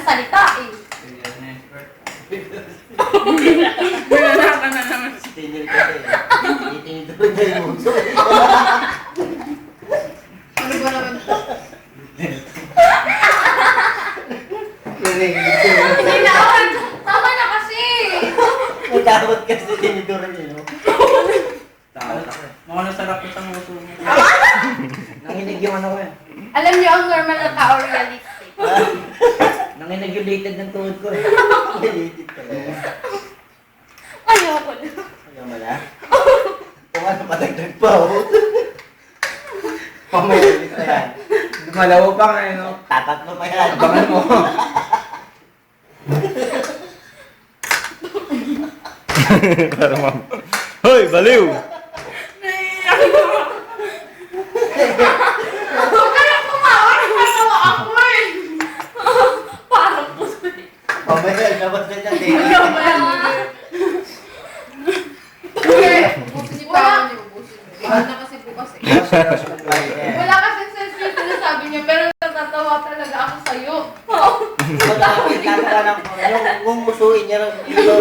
salita eh. Binanatan na naman. Tinil kasi eh. Itinidor na yung muso eh. Ano ba naman ito? Hindi Hindi na ako. Tama na kasi. natakot kasi tinidor niya, no? Takot ako eh. Mukhang nasarap ito ang uso mo. Nanginig yung ano ko eh. Alam niyo ang normal na tao realistic. Nanginegulated ng tuhod ko eh. Related talaga. Ayoko na. Ayaw mo na? Kung ano, patagdag pa oh. Mamaya ulit na yan. Malawo pa nga eh, no? Tatatlo pa yan. Abangan mo. Parang mam... Hoy, baliw! Huwag ka na kumawa. Nagpatawa ako eh. Parang puso eh. Mamaya, labas na dyan. Ayaw mo yan. Ubusin niyo pa niyo. Ubusin niyo. Bigyan na kasi bukas eh. Wala kasi sense yung sinasabi niyo, pero natatawa talaga ako sa'yo. Nagkakawa ng yung umusuin niya ng ilo.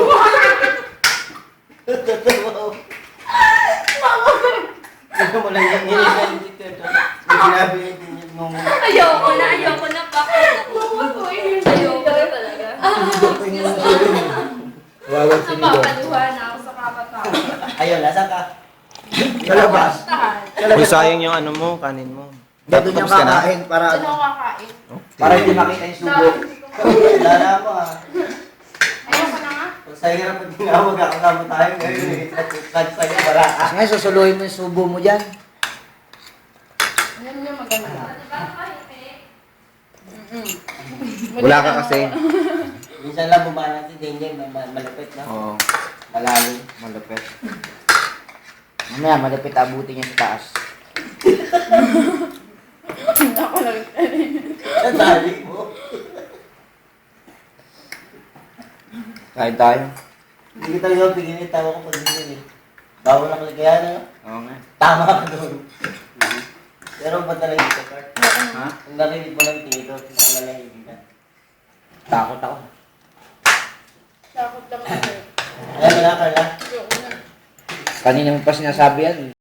Totoo. Ito mo lang yung inilan dito. Sinabi din yung nung... Ayoko na. Bakit? Ayoko na talaga. Wawag si Nido. Napapaluha na ako sa kakatawa. Ayun, nasa ka? Sa labas. Uy, sayang yung ano mo, kanin mo. Dito niya Tapos ka na? kakain para Sino ako kakain? para hindi makita yung subo. Lala mo ah. Ayoko na nga. Sa hirap at tinawag ako kamo tayo ngayon eh. Sa'yo wala ah. Ngayon, susuluhin mo yung subo mo dyan. Alam niyo maganda. Wala ka kasi. Minsan lang bumana si Daniel, malapit na. Oo, Malalim. malapit. Mamaya, malapit abutin niya sa taas. Ako lang. Sa tali mo. Kain tayo. Hindi kita yung pigilin tawa ko pag hindi eh. Bawal ako kaya na. Oo nga. Tama ka doon. Pero ba talaga ito, Kurt? Ha? Kung narinig mo lang tinito, naalalahin ka. Takot ako. Takot lang ako. Ayan mo na, Carla. Ayoko na. Kanina mo pa sinasabi yan.